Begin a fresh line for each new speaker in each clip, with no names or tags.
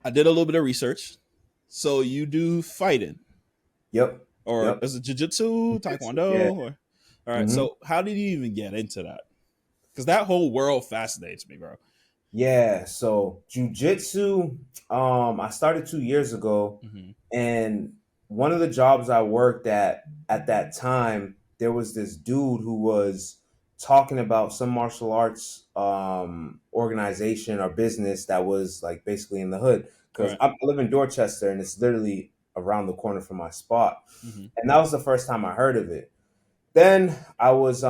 I did a little bit of research. So you do fighting,
Yep.
or
Yep.
is it jiu-jitsu,
Jiu-jitsu. Yeah.
taekwondo, or all right.
hmm
So how did you even get into that? Because that whole world fascinates me, bro.
Yeah. So jujitsu, I started 2 years ago,
Hmm.
and one of the jobs I worked at that time, there was this dude who was talking about some martial arts organization or business that was like basically in the hood. Because
Right.
I live in Dorchester, and it's literally around the corner from my spot,
Hmm.
and that was the first time I heard of it. Then I was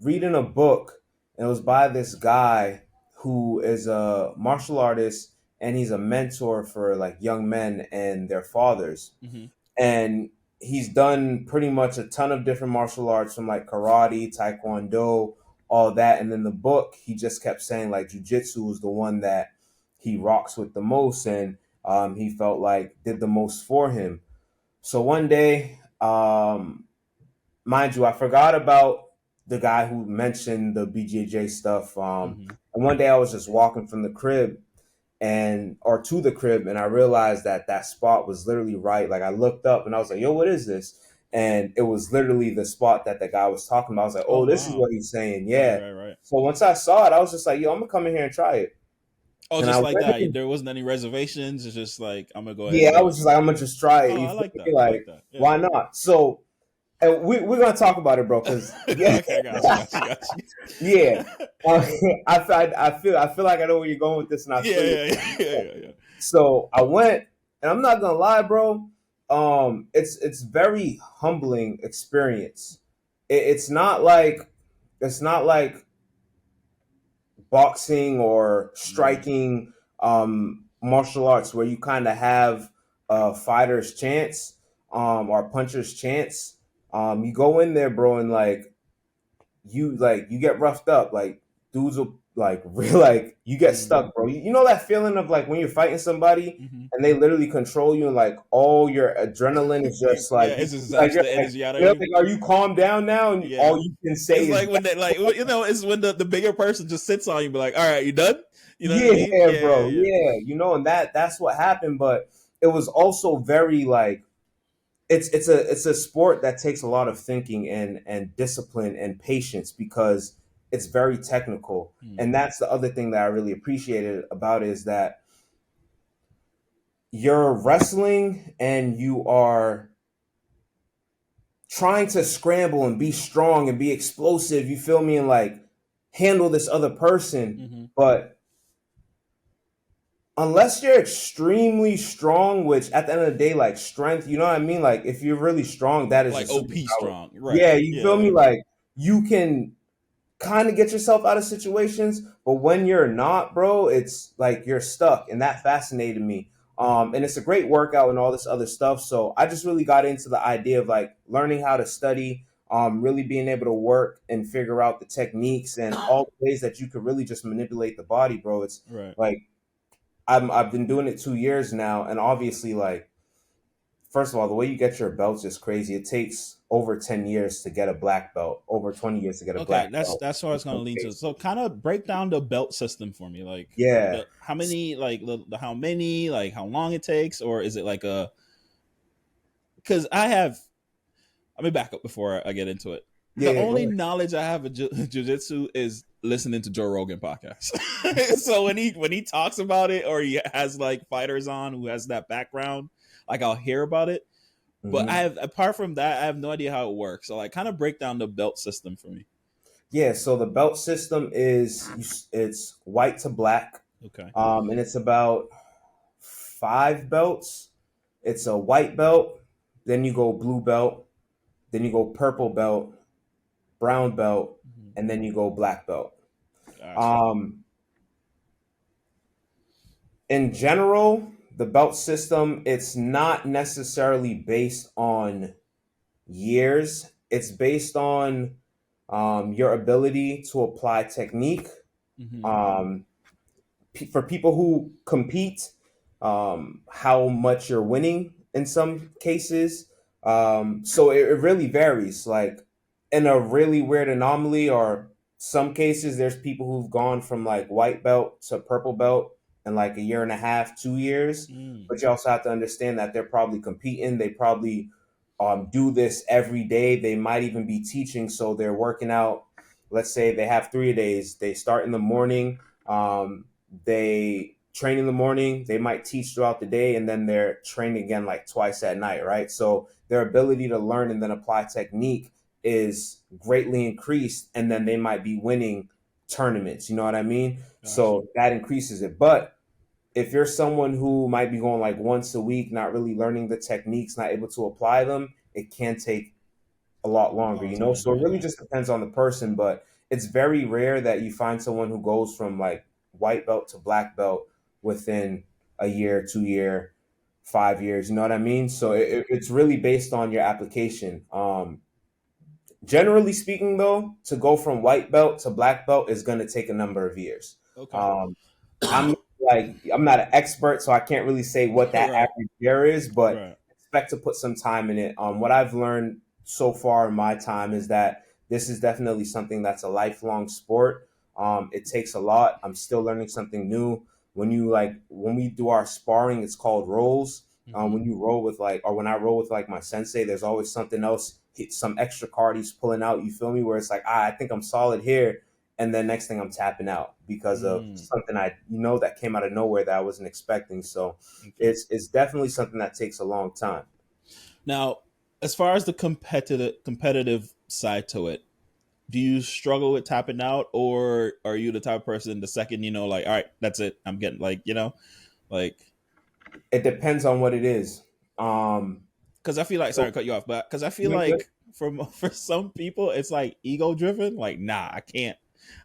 reading a book, and it was by this guy who is a martial artist, and he's a mentor for like young men and their fathers.
Hmm.
And he's done pretty much a ton of different martial arts, from like karate, taekwondo, all that. And in the book, he just kept saying like jujitsu was the one that he rocks with the most, and he felt like did the most for him. So one day, mind you, I forgot about the guy who mentioned the BJJ stuff.
Hmm.
And one day I was just walking from the crib, and or to the crib, and I realized that that spot was literally right. Like I looked up and I was like, "Yo, what is this?" And it was literally the spot that the guy was talking about. I was like,
Oh
"Oh, this is
wow.
what he's saying."
Right.
Yeah.
Right. Right.
So once I saw it, I was just like, "Yo, I'm gonna come in here and try it."
Oh,
And I
just like
went
that.
in.
There wasn't any reservations. It's just like I'm gonna go ahead
Yeah,
and
I
do
was
it.
just like, "I'm gonna just try it."
Oh,
You
I
feel
like
me?
that. I like
Like,
that. Yeah.
why not? So, and we're gonna talk about it, bro. Because yeah,
Okay, got you, got you, got you.
yeah. Uh, I feel like I know where you're going with this, and I
Yeah,
feel you.
yeah, yeah, yeah, yeah, yeah.
So I went, and I'm not gonna lie, bro. It's very humbling experience. It's not like boxing or
Mm,
striking martial arts where you kind of have a fighter's chance or puncher's chance. You go in there, bro, and like you get roughed up. Like dudes will like real like you get
mm,
stuck, bro. You know that feeling of like when you're fighting somebody
hmm.
and they literally control you, and like all your adrenaline is just
Yeah,
like
it just zaps the energy out of
you're
you.
like, are you calm down now? And
Yeah,
all you can say
it's
is
like when they like it's when the bigger person just sits on you, be like, "All right, you done?" You know what I mean?
yeah,
Yeah,
bro,
yeah,
yeah, and that's what happened. But it was also very like it's a sport that takes a lot of thinking and discipline and patience because it's very technical.
yeah. Mm,
And that's the other thing that I really appreciated about it is that you're wrestling and you are trying to scramble and be strong and be explosive, you feel me, and like handle this other person.
hmm.
But unless you're extremely strong, which at the end of the day, like strength, you know what I mean? Like if you're really strong, that is a
Like OP
superpower.
strong, right?
Yeah, you feel
Yeah,
me? Like you can kind of get yourself out of situations, but when you're not, bro, it's like you're stuck, and that fascinated me. And it's a great workout and all this other stuff. So I just really got into the idea of like learning how to study, really being able to work and figure out the techniques and all the ways that you could really just manipulate the body, bro. It's
right.
like I've been doing it 2 years now, and obviously, like first of all, the way you get your belts is crazy. It takes over 10 years to get a black belt, over 20 years to get a
Okay,
black
that's
belt.
that's what I
In
was gonna
some
lean to. So,
cases.
kind of break down the belt system for me. Like,
Yeah.
the how many, like the how many, like how long it takes, or is it like a? Because I have. Let me back up before I get into it.
Yeah,
The
yeah, go
only
ahead.
knowledge I have of jujitsu is listening to Joe Rogan podcast. So when he talks about it, or he has like fighters on who has that background, like I'll hear about it. But I
hmm
have, apart from that, I have no idea how it works. So like, kind of break down the belt system for me.
Yeah, so the belt system is it's white to black,
Okay.
and it's about 5 belts. It's a white belt, then you go blue belt, then you go purple belt, brown belt,
Hmm.
and then you go black belt.
Gotcha.
Um, in general, the belt system it's not necessarily based on years. It's based on your ability to apply technique.
Hmm.
Um, for people who compete, how much you're winning in some cases. So it really varies. Like in a really weird anomaly, or some cases, there's people who've gone from like white belt to purple belt in like a year and a half, 2 years.
Mm.
But you also have to understand that they're probably competing. They probably do this every day. They might even be teaching, so they're working out. Let's say they have 3 days. They start in the morning. They train in the morning. They might teach throughout the day, and then they're training again like twice at night, right? So their ability to learn and then apply technique is greatly increased, and then they might be winning tournaments. You know what I mean?
Gotcha.
So that increases it. But if you're someone who might be going like once a week, not really learning the techniques, not able to apply them, it can take a lot
A
longer,
long
you know?
time.
So it really
Okay.
just depends on the person, but it's very rare that you find someone who goes from like white belt to black belt within a year, 2 year, 5 years, you know what I mean? So
Right.
it's really based on your application. Generally speaking, though, to go from white belt to black belt is going to take a number of years.
Okay.
Um, I'm not an expert, so I can't really say what that
Right.
average year is, but
Right.
expect to put some time in it. What I've learned so far in my time is that this is definitely something that's a lifelong sport. It takes a lot. I'm still learning something new. When we do our sparring, it's called rolls.
Mm-hmm.
When you roll with like, or when I roll with like my sensei, there's always something else, some extra card he's pulling out. You feel me? Where it's like, I think I'm solid here, and then next thing I'm tapping out because of
Mm.
something that came out of nowhere that I wasn't expecting. So
Okay.
it's definitely something that takes a long time.
Now, as far as the competitive side to it, do you struggle with tapping out, or are you the type of person the second like, all right, that's it, I'm getting like, like,
It depends on what it is. Um,
because I feel like, sorry
so
to cut you off, but because I feel
you're good.
like for some people it's like ego driven. Like, nah, I can't,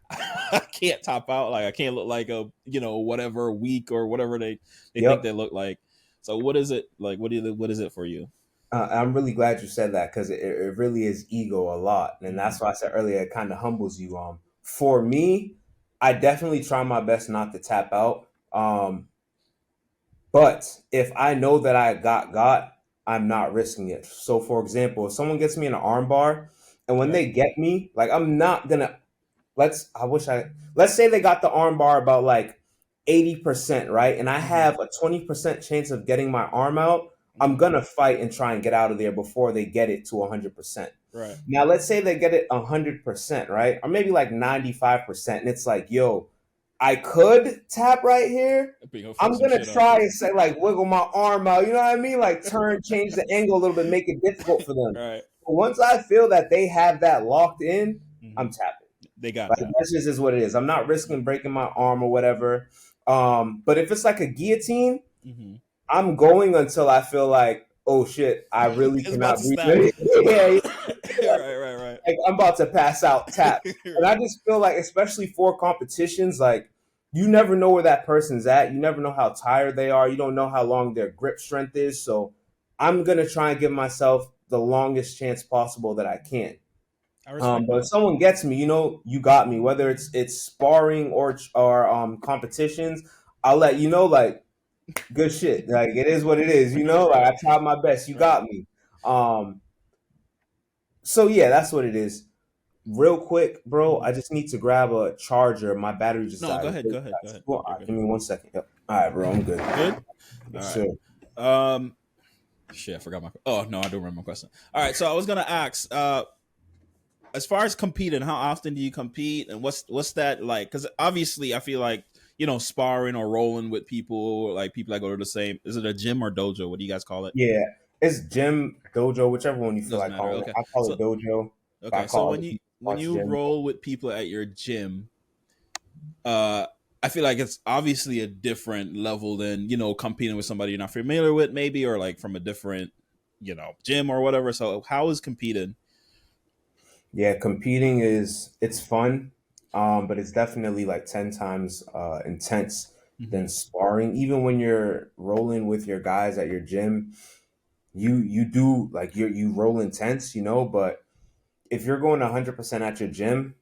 I can't top out. Like, I can't look like a whatever weak or whatever they think
Yep.
they look like. So what is it like? What is it for you?
I'm really glad you said that because it really is ego a lot, and
Mm-hmm.
that's why I said earlier it kind of humbles you. For me, I definitely try my best not to tap out. But if I know that I got, I'm not risking it. So for example, if someone gets me in an arm bar, and when
Right.
they get me, like I'm not gonna let's say they got the arm bar about like 80%, right? And I
Mm-hmm.
have a 20% chance of getting my arm out. I'm
Mm-hmm.
gonna fight and try and get out of there before they get it to 100%.
Right.
Now let's say they get it 100%, right? Or maybe like 95%, and it's like, yo, I could tap right here.
Being gonna fuck
I'm
some
gonna
shit up.
try and say like wiggle my arm out, you know what I mean? Like turn, change the angle a little bit, make it difficult for them.
Right.
But once I feel that they have that locked in,
Mm-hmm.
I'm tapping.
They got
Like
that.
that's just is what it is. I'm not risking breaking my arm or whatever. But if it's like a guillotine,
Mm-hmm.
I'm going until I feel like, oh shit, I really
It's about
cannot
to
breathe.
snap.
Yeah,
Right.
like I'm about to pass out, tap. And I
Right.
just feel like, especially for competitions, like you never know where that person's at. You never know how tired they are. You don't know how long their grip strength is. So I'm gonna try and give myself the longest chance possible that I can.
I respect
But if
that.
someone gets me, you got me. Whether it's sparring or competitions, I'll let you know. Like good shit. Like it is what it is. Like
Right.
I tried my best. You
Right.
got me. Um, so yeah, that's what it is. Real quick, bro.
Mm-hmm.
I just need to grab a charger. My battery just
No,
died.
go
Okay?
ahead. Go ahead. Go ahead.
Well, all
You're
right,
good.
give me 1 second. Yep. All right, bro. I'm good.
You good? All
Yes,
right.
sir.
Um, shit, I forgot my. Oh no, I do remember my question. All right, so I was gonna ask. As far as competing, how often do you compete, and what's that like? Because obviously, I feel like sparring or rolling with people, like people that go to the same. Is it a gym or dojo? What do you guys call it?
Yeah, it's gym, dojo, whichever one you feel
Doesn't
like
matter.
calling it.
Okay,
I call
so
it dojo. But I
okay, so
call
when
other
you
people
when
parts
you
gym.
roll with people at your gym, uh, I feel like it's obviously a different level than competing with somebody you're not familiar with, maybe, or like from a different gym or whatever. So how is competing?
Yeah, competing it's fun, but it's definitely like 10 times intense
Mm-hmm.
than sparring. Even when you're rolling with your guys at your gym, you do like you roll intense, but if you're going 100% at your gym,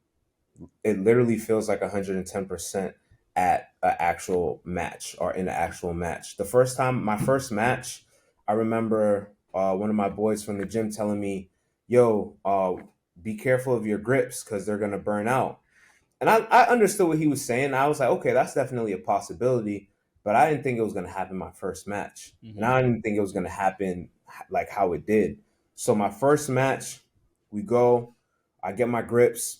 it literally feels like 110% at an actual match or in an actual match. My first match, I remember one of my boys from the gym telling me, yo, be careful of your grips because they're going to burn out. And I understood what he was saying. I was like, okay, that's definitely a possibility. but I didn't think it was going to happen my first match. And
Mm-hmm.
I didn't think it was going to happen like how it did. So my first match, we go, I get my grips,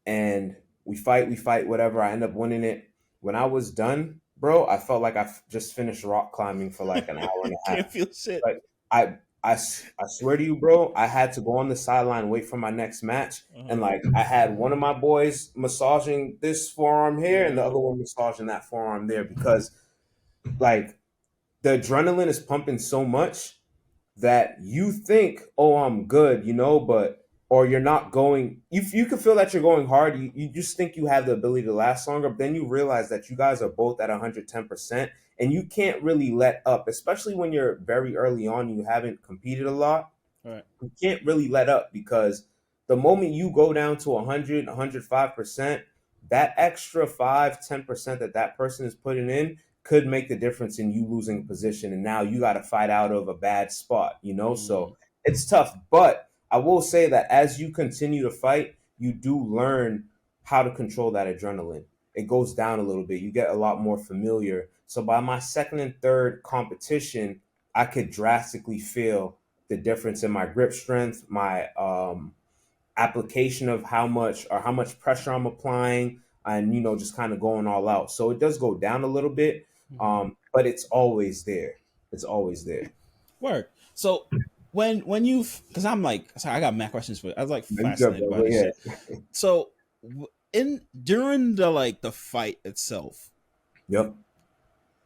and we fight, whatever. I end up winning it. When I was done, bro, I felt like just finished rock climbing for like an hour and a half.
Can't feel shit.
Like I swear to you, bro, I had to go on the sideline, wait for my next match, and
Uh-huh.
like I had one of my boys massaging this forearm here, and the
Yeah.
other one massaging that forearm there, because like the adrenaline is pumping so much that you think, oh, I'm good, but or you're not going. You can feel that you're going hard. You just think you have the ability to last longer, but then you realize that you guys are both at 110%, and you can't really let up, especially when you're very early on and you haven't competed a lot.
All right.
You can't really let up, because the moment you go down to 100, 105%, that extra 5, 10% that person is putting in could make the difference in you losing position. And now you got to fight out of a bad spot.
Mm.
So it's tough. But I will say that as you continue to fight, you do learn how to control that adrenaline. It goes down a little bit. You get a lot more familiar. So by my second and third competition, I could drastically feel the difference in my grip strength, my application of how much pressure I'm applying, and just kind of going all out. So it does go down a little bit,
Mm-hmm.
but it's always there. It's always there.
Word. So when you've, because I'm like, sorry, I got mad questions for you. I was like
No, you good,
fascinated
bro.
by
Go
this
ahead.
shit. So in during the fight itself,
Yep.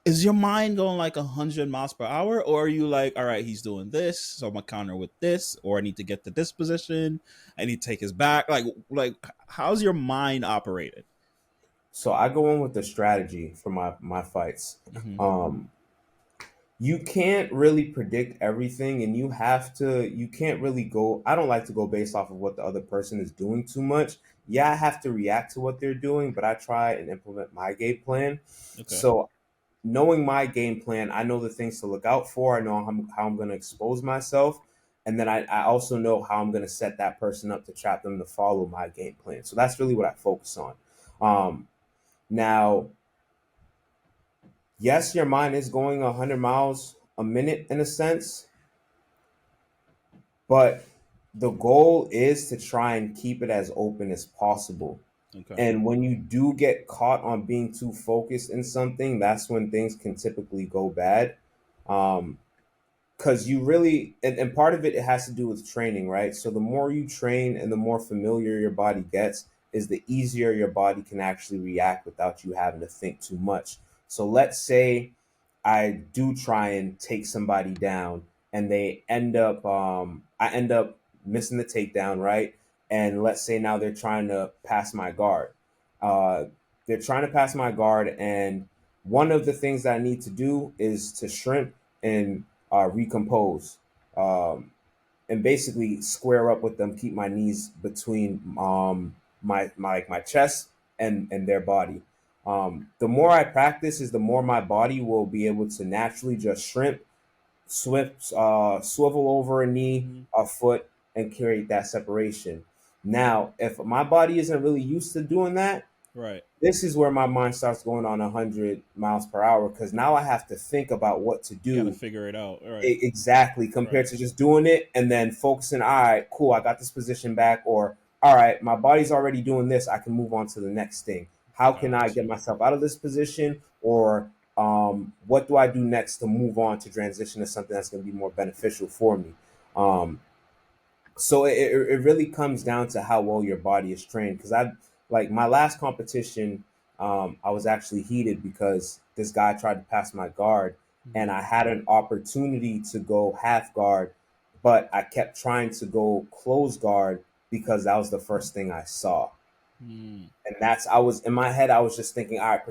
is your mind going like 100 miles per hour, or are you like, all right, he's doing this, so I'm gonna counter with this, or I need to get to this position, I need to take his back, like how's your mind operated?
So I go in with the strategy for my fights.
Mm-hmm.
Um, you can't really predict everything, and you can't really go. I don't like to go based off of what the other person is doing too much. Yeah, I have to react to what they're doing, but I try and implement my game plan.
Okay.
So knowing my game plan, I know the things to look out for. I know how I'm going to expose myself, and then I also know how I'm going to set that person up to trap them to follow my game plan. So that's really what I focus on. Now, yes, your mind is going 100 miles a minute in a sense, but the goal is to try and keep it as open as possible.
Okay.
And when you do get caught on being too focused in something, that's when things can typically go bad. Um, because you really, and part of it, it has to do with training, right? So the more you train and the more familiar your body gets, is the easier your body can actually react without you having to think too much. So let's say I do try and take somebody down, and I end up missing the takedown, right? And let's say now they're trying to pass my guard. uh, they're trying to pass my guard, and one of the things that I need to do is to shrimp and recompose, and basically square up with them, keep my knees between my chest and their body. The more I practice, is the more my body will be able to naturally just shrimp, swivel over a knee,
Mm-hmm.
a foot, and create that separation. Now, if my body isn't really used to doing that,
Right.
this is where my mind starts going on 100 miles per hour, because now I have to think about what to
You got to
do.
figure it out. All right.
Exactly,
Right.
compared to just doing it and then focusing. All right, cool, I got this position back. Or all right, my body's already doing this, I can move on to the next thing. How can I
Got
get
you.
myself out of this position? Or what do I do next to move on to transition to something that's going to be more beneficial for me? Um, so it really comes down to how well your body is trained. Because I, like, my last competition, I was actually heated because this guy tried to pass my guard, and
Mm-hmm.
I had an opportunity to go half guard, but I kept trying to go close guard because that was the first thing I saw.
Mm.
And that's, I was in my head, I was just thinking, all right,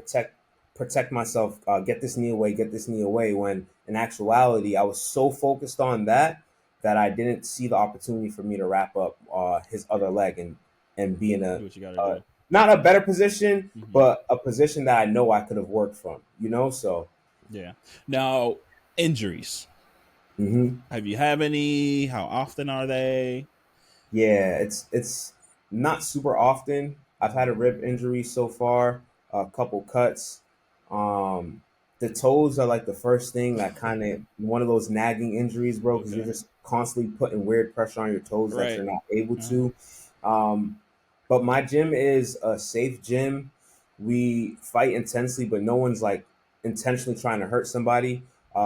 protect myself, get this knee away, get this knee away. When in actuality, I was so focused on that I didn't see the opportunity for me to wrap up his other leg, and be in
Do what you got to
a
do.
not a better position,
Mm-hmm.
but a position that I know I could have worked from. So
Yeah. Now, injuries.
mhm.
Have you have any? How often are they?
Yeah, it's not super often. I've had a rib injury so far, a couple cuts. Um, the toes are like the first thing that kind of one of those nagging injuries, bro, because you're
Okay.
just constantly putting weird pressure on your toes that
Right.
you're not able
Uh-huh.
to. Um, but my gym is a safe gym. We fight intensely, but no one's like intentionally trying to hurt somebody.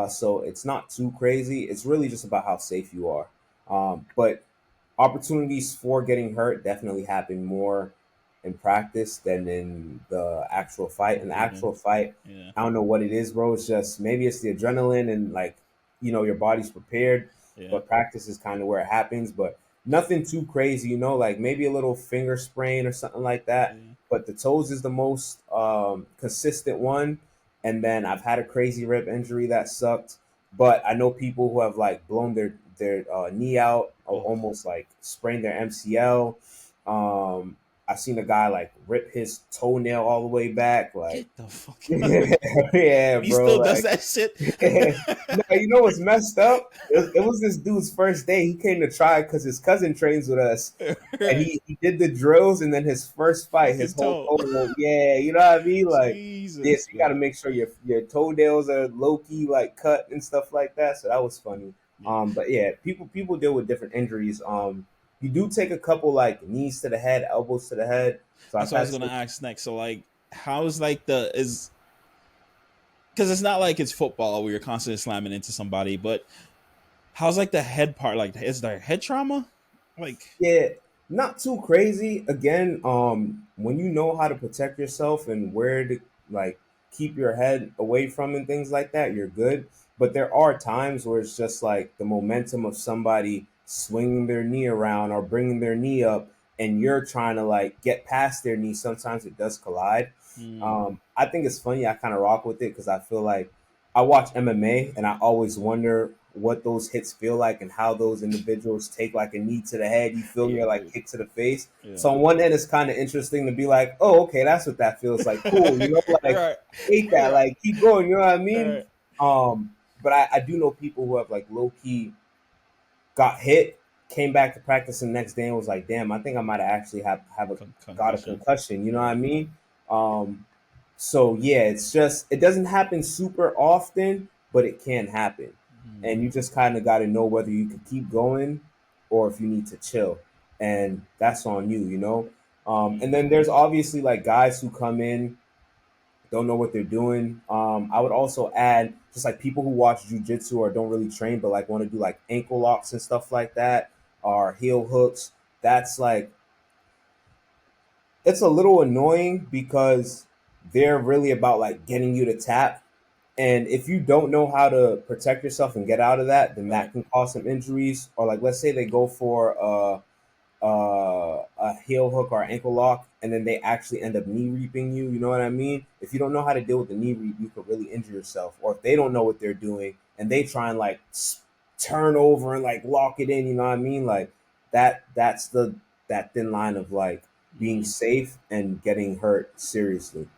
So it's not too crazy. It's really just about how safe you are. But opportunities for getting hurt definitely happen more in practice than in the actual fight. In the
Yeah.
actual fight,
Yeah.
I don't know what it is, bro. It's just maybe it's the adrenaline and like your body's prepared,
Yeah.
but practice is kind of where it happens. But nothing too crazy, like maybe a little finger sprain or something like that.
Yeah.
But the toes is the most consistent one. And then I've had a crazy rib injury that sucked. But I know people who have like blown their knee out or
Oh,
almost like sprained their MCL. Um, I've seen a guy like rip his toenail all the way back. Like,
get the fuck out of
yeah,
here. He
bro.
still does
Like,
that shit.
no, you know what's messed up? It was this dude's first day. He came to try because his cousin trains with us, and
Right.
he did the drills, and then his first fight, his
Fucking
whole
toe.
toe, yeah, you know what I mean? Like, yeah, so
Jesus,
you got to
man.
make sure your toenails are low key like cut and stuff like that. So that was funny.
Yeah.
But yeah, people deal with different injuries. You do take a couple like knees to the head, elbows to the head. So
That's
I've
what I
had
was gonna
some.
ask next. So like, how's like the is because it's not like it's football where you're constantly slamming into somebody, but how's like the head part? Like, is there head trauma? Like,
Yeah, not too crazy. Again, when you know how to protect yourself and where to like keep your head away from and things like that, you're good. But there are times where it's just like the momentum of somebody swinging their knee around or bringing their knee up, and you're trying to like get past their knee. Sometimes it does collide.
mm,
I think it's funny. I kind of rock with it because I feel like I watch MMA and I always wonder what those hits feel like and how those individuals take like a knee to the head, you feel me, or like
yeah,
kick to the face.
yeah.
So on one end, it's kind of interesting to be like, oh, okay, that's what that feels like. Cool, like
Right,
hate that,
right,
like keep going. You know what I mean?
right.
But I do know people who have like low key got hit, came back to practice the next day and was like, damn, I think I might have actually got a
Concussion.
concussion. You know what I
Yeah.
mean? Um, so yeah, it's just it doesn't happen super often, but it can happen,
Mm,
and you just kind of got to know whether you can keep going or if you need to chill, and that's on you.
yeah.
And then there's obviously like guys who come in don't know what they're doing. I would also add just like people who watch jujitsu or don't really train, but like want to do like ankle locks and stuff like that, or heel hooks. That's like it's a little annoying because they're really about like getting you to tap. And if you don't know how to protect yourself and get out of that, then
Right.
that can cause some injuries. Or like let's say they go for a heel hook or ankle lock, and then they actually end up knee reaping you. You know what I mean? If you don't know how to deal with the knee reap, you could really injure yourself. Or if they don't know what they're doing and they try and like turn over and like lock it in, you know what I mean? Like that's that thin line of like being
Mm.
safe and getting hurt seriously.